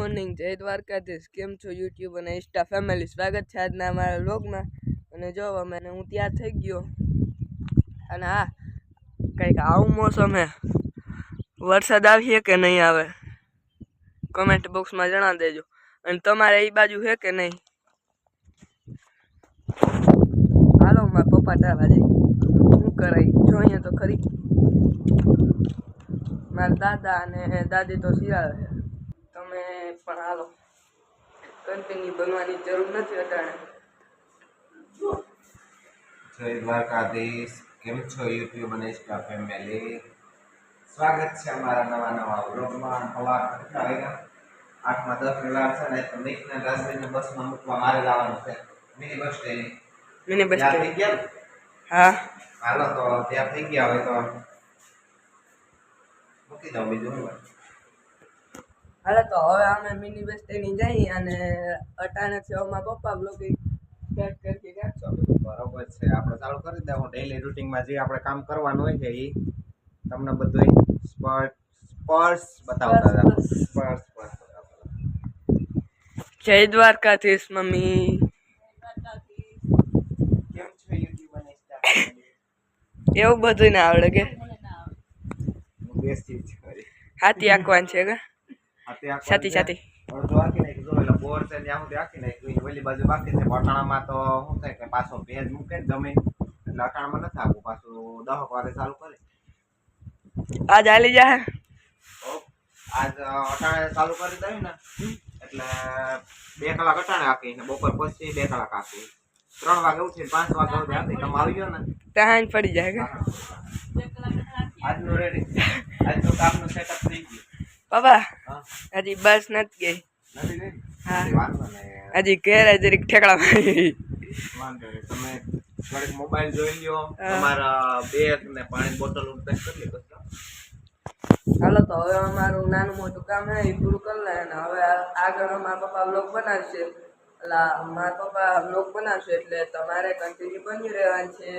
Morning, જય દ્વારકાધીશ. કેમ છો યુટ્યુબ અને ઇન્સ્ટા ફેમિલી? સ્વાગત છે આજના અમારા વ્લોગમાં. અને જો અમે હું તૈયાર થઈ ગયો અને હા, કંઈક આવું મોસમ હે. વરસાદ આવીએ કે નહીં આવે કમેન્ટ બોક્સમાં જણાવી દેજો. અને તમારે એ બાજુ છે કે નહીં? હાલો મારા પપ્પા ટાળવા જાય. શું કરાય જોઈએ તો ખરી. મારા દાદા અને દાદી તો શિયાળ છે. તમે પણ હાલો, કન્ટિન્યુ બનવાની જરૂર નથી અટાણે. જય દ્વારકાધીશ. કેમ છો યુટ્યુબ અને ઇન્સ્ટા ફેમિલી? સ્વાગત છે અમારા નવા વ્લોગમાં. સવાર કેટલા વાગ્યા? 8 માં 10 કલાક છે ને. તો મિક્સને ડસ્ટબિનને બસમાં મૂકવા મારે લાવવાનું છે. Mini bus stand. Mini bus ત્યાં થઈ ગયા? હા હાલો તો ત્યાં થઈ ગયા હોય તો મૂકી દઉં. બીજું શું? હાલો તો હવે અમે મિની બસ સ્ટેન્ડ જઈએ અને અટાણે છે અમારા પપ્પા બ્લોગિંગ સ્ટાર્ટ કરી નાખશો. બરોબર છે, આપણે ચાલુ કરી દઉં. ડેઈલી રૂટિનમાં જે આપણે કામ કરવાનું હોય છે એ તમને બધું સ્પર્શ બતાવતા હતા. સ્પર્શ બતાવતા. જય દ્વારકાધીશ મમ્મી. કેમ છો યુટ્યુબ અને ઇન્સ્ટા ફેમિલી? એવું બધું ના આવડે કે હું બેસી જ કરી હાથી આંકવાન છે કે સાથી સાથી અડધો આખી નાખી જો એટલે બોર છે ત્યાં સુધી આખી નાખી. ઓલી બાજુ બાકી છે. અટાણામાં તો શું થાય કે પાછો ભેજ મૂકે ને જમીન એટલે અટાણામાં નથી આપવું. પાછું 10 વાગે ચાલુ કરે. આજ હાલી જા. આજ અટાણે ચાલુ કરી દઈએ ને એટલે 2 કલાક અટાણે આપી ને બપોર પછી 2 કલાક આપી. 3 વાગે ઉઠીને 5 વાગે સુધી આપી. તમે આવી ગયો ને ત્યાં પડી જાય કે આજનું રેડી. આજ તો કામનું સેટઅપ થઈ ગયું. બાબા હા, હજી બસ નથી ગઈ. નથી ગઈ? હા, વાંધો નહીં. હજી ઘેર જરીક ઠેકડા મારી. વાંધો નહીં. તમે થોડીક મોબાઈલ જોઈ લ્યો. હા. તમારા બેગ ને પાણી બોટલ પેક કરી લો. હાલો તો હવે અમારું નાનું મોટું કામ હે એ પૂરું કરી લે અને હવે આગળ મારા પપ્પા બ્લોગ બનાવશે. એટલે મારા પપ્પા બ્લોગ બનાવશે એટલે તમારે કન્ટિન્યુ બની રહેવાનું છે.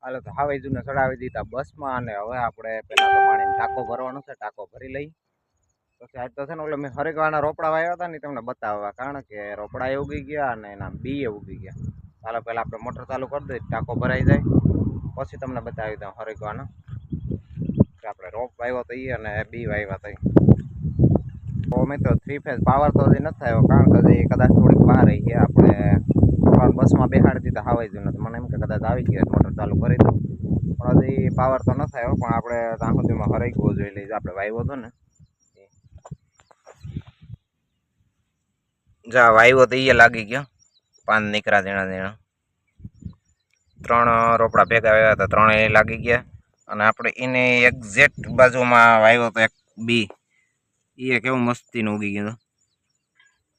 હાલો તો હાવેજુને ચડાવી દીધા બસમાં અને હવે આપણે પેલા તો પાણીનો ટાંકો ભરવાનો છે. ટાંકો ભરી લઈ પછી આજ તો છે ને એટલે મેં હરેકવાના રોપડા વાવ્યા હતા ને તમને બતાવવા, કારણ કે રોપડા એ ઉગી ગયા અને એના બી એ ઉગી ગયા. ચાલો પહેલાં આપણે મોટર ચાલુ કરી દઈએ, ટાંકો ભરાઈ જાય પછી તમને બતાવી દઉં હરેકવાના. આપણે રોપ વાવ્યો તો એ અને બી વાવ્યા હતા તો મિત્રો 3 ફેઝ પાવર તો હજી નથી થયો કારણ કે હજી કદાચ થોડીક બહાર રહી ગયા આપણે બસમાં બેહાડી દીધા હવાઈ જ નથી મને એમ કે કદાચ આવી ગયા મોટર ચાલુ કરી દઉં પણ હજી પાવર તો ન થયો પણ આપણે ત્યાં સુધીમાં હરાઈ ગયો જોઈ લઈએ આપણે વાવ્યો હતો ને જા વાવ્યો તો એ લાગી ગયો પાન નીકળ્યા ઝીણા 3 રોપડા ભેગા આવ્યા હતા 3 લાગી ગયા અને આપણે એને એક્ઝેક્ટ બાજુમાં વાવ્યો તો એક બી એ કેવું મસ્તીનું ઉગી ગયું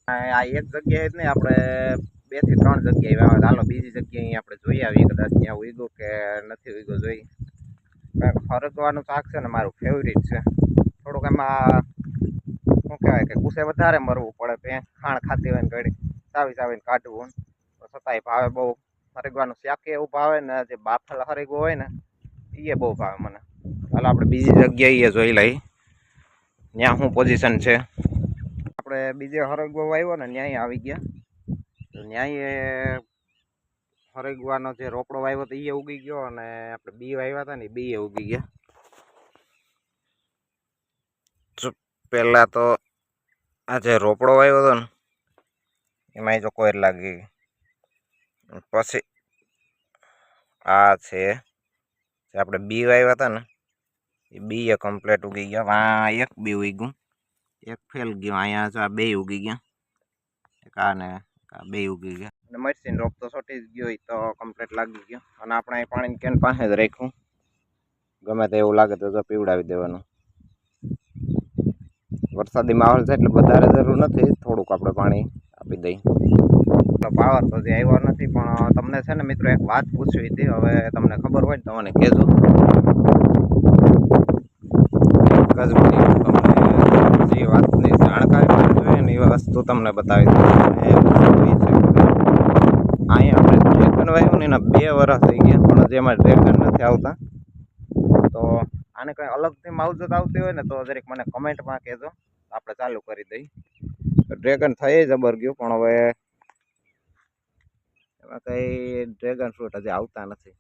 આ એક જગ્યાએ જ નહીં આપણે 2 થી 3 જગ્યાએ વાવ્યા હાલો બીજી જગ્યાએ આપણે જોઈ આવીએ કદાચ ત્યાં ઉગ્યો કે નથી ઉગ્યો જોઈએ ફરકવાનું શાક છે ને મારું ફેવરિટ છે થોડુંક એમાં શું કહેવાય કે ગુસ્સે વધારે મરવું પડે ખાણ ખાતી હોય ને ઘડી ચાવીને કાઢવું છતાંય ભાવે બહુ હરગવાનું શાક એવું ભાવે ને જે બાફેલા હરગવું હોય ને એ બહુ ભાવે મને હાલ આપણે બીજી જગ્યાએ જોઈ લઈ ત્યાં શું પોઝિશન છે આપણે બીજે હરગવો આવ્યો ને ન્યાય આવી ગયા તો ન્યાય હરગવાનો જે રોપડો વાવ્યો તો એ ઉગી ગયો અને આપણે બી વાવ્યા હતા ને બી ઉગી ગયા પહેલાં તો આ જે રોપડો વાવ્યો હતો ને એમાં જો કોઈર લાગી પછી આ છે જે આપણે બી વાવ્યા હતા ને એ બી એ કમ્પ્લીટ ઉગી ગયા આ એક બી ઉગ્યું એક ફેલ ગયું અહીંયા જો આ બે ઉગી ગયા એક આ ને આ બે ઉગી ગયા અને મરસીને રોપ તો સોટી જ ગયો તો કમ્પ્લીટ લાગી ગયો અને આપણે અહીં પાણીની કેન પાસે જ રાખ્યું ગમે તે એવું લાગે તો જો પીવડાવી દેવાનું વરસાદી માહોલ છે એટલે વધારે જરૂર નથી થોડુંક આપણે પાણી આપી દઈએ પાવર તો જે આવ્યો નથી પણ તમને છે ને મિત્રો એક વાત પૂછવી હતી હવે તમને ખબર હોય ને તો મને કહેજો તમને જે વાતની જાણકારી જોઈએ ને એ વસ્તુ તમને બતાવી દઉં અહીંયા આપણે ડ્રેગન વાવ્યું ને એના 2 વર્ષ થઈ ગયા પણ હજી એમાં ડ્રેગન નથી આવતા તો આને કંઈ અલગથી માવજત આવતી હોય ને તો જરીક મને કમેન્ટમાં કહેજો આપણે ચાલુ કરી દઈ ડ્રેગન થઈ જબર ગયું પણ હવે એમાં કંઈ ડ્રેગન ફ્રૂટ હજી આવતા નથી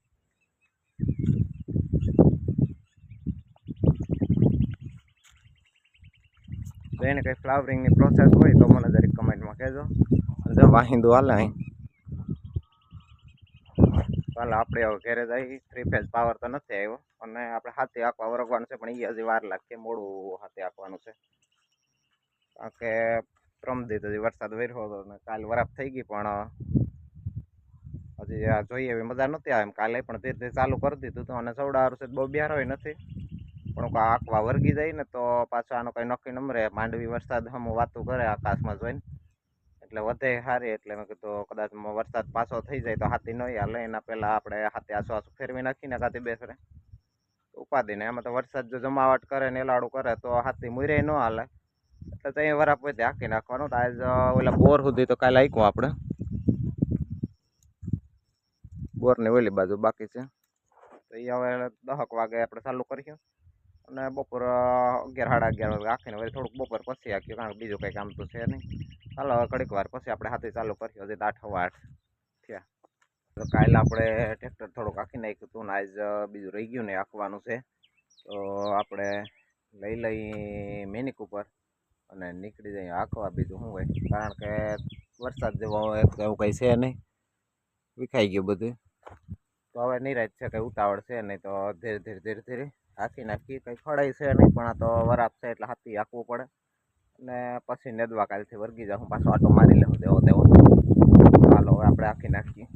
તો એને કંઈ ફ્લાવરિંગની પ્રોસેસ હોય તો મને જરીક કમેન્ટમાં કહેજો જો વાહિંદુ હાલે અહીં ચાલો આપણે હવે ઘરે જઈ 3 ફેઝ પાવર તો નથી આવ્યો અને આપણે હાથે આંકવા વરગવાનું છે પણ એ હજી વાર લાગશે મોડું હાથે આંકવાનું છે કારણ કે પ્રમદી હજી વરસાદ વર્યો હતો ને કાલ વરાપ થઈ ગઈ પણ હજી આ જોઈએ એવી મજા નથી આવે એમ કાલે પણ ધીરે ધીરે ચાલુ કરી દીધું હતું અને સવડાવાળું છે બહુ બિહાર હોય નથી પણ આંકવા વર્ગી જાય ને તો પાછો આનો કંઈ નક્કી ન રહે માંડવી વરસાદ હમ વાતું કરે આકાશમાં જોઈને એટલે વધે સારી એટલે મેં કીધું કદાચ વરસાદ પાછો થઈ જાય તો હાથી નહીં હાલે એના પહેલાં આપણે હાથી આસુ ફેરવી નાખીને કાથી બેસરે ઉપાધિને એમાં તો વરસાદ જો જમાવટ કરે ને એલાડું કરે તો હાથી મુરે ન હાલે એટલે તો અહીં વરાપ હોય હાંકી નાખવાનું તો આજ ઓલા બોર સુધી તો કાલે હાંક્યું આપણે બોરની ઓલી બાજુ બાકી છે તો એ હવે 10 વાગે આપણે ચાલુ કરીશું અને બપોર 11 સાડા 11 વાગે આખીને વળી થોડુંક બપોર પછી આખ્યું કારણ કે બીજું કંઈ કામ તો છે નહીં ચાલો ઘડીક વાર પછી આપણે હાથે ચાલુ કરીશું હજી 8 સવા 8 થયા તો કાલે આપણે ટ્રેક્ટર થોડુંક આખી નાખ્યું હતું ને આજ બીજું રહી ગયું ને આંકવાનું છે તો આપણે લઈ મેનિક ઉપર અને નીકળી જઈએ આંકવા બીજું શું હોય કારણ કે વરસાદ જેવો હોય તો એવું કંઈ છે નહીં વિખાઈ ગયું બધું તો હવે નિરાશ છે કંઈ ઉતાવળ છે નહીં તો ધીરે ધીરે હાંકી નાખી કંઈ ખડાઈ છે નહીં પણ આ તો વરાપ છે એટલે હાથી હાંકવું પડે અને પછી નેદવા કાલથી વર્ગી જાઉં પાછો આટો મારી લેવું દેવો ચાલો હવે આપણે હાંકી નાખીએ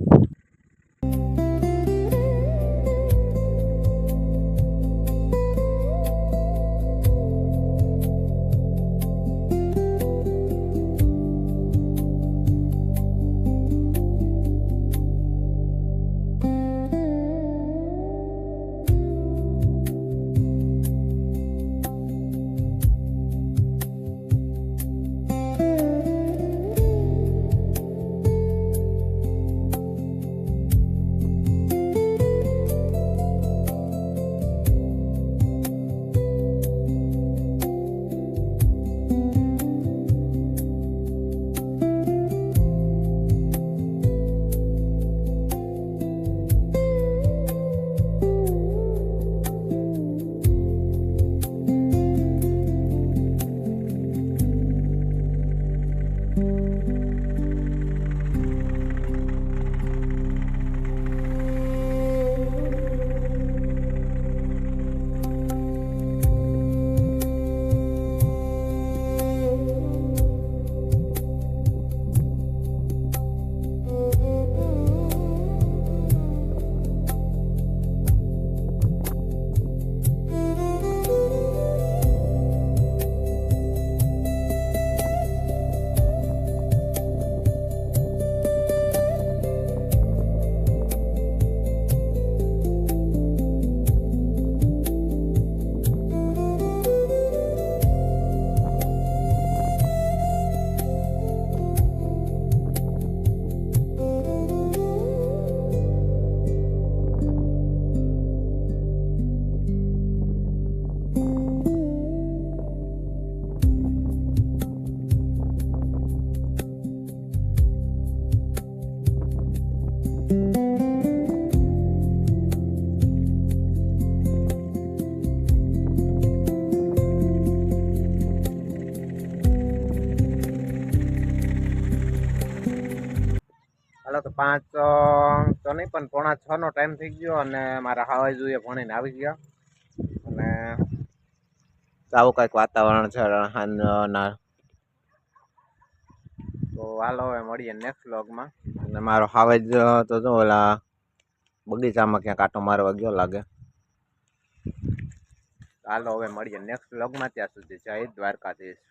તો 5 તો નહીં પણ 5:45 નો ટાઈમ થઈ ગયો અને મારા હાવાજુએ ભણીને આવી ગયા અને આવું કંઈક વાતાવરણ છે ના. તો હાલો હવે મળીએ નેક્સ્ટ વ્લોગમાં. અને મારો હાવેજ તો જો ઓલા બગીચામાં ક્યાંક આટો મારવા ગયો લાગે. હાલો હવે મળીએ નેક્સ્ટ વ્લોગમાં. ત્યાં સુધી જય દ્વારકાધીશ.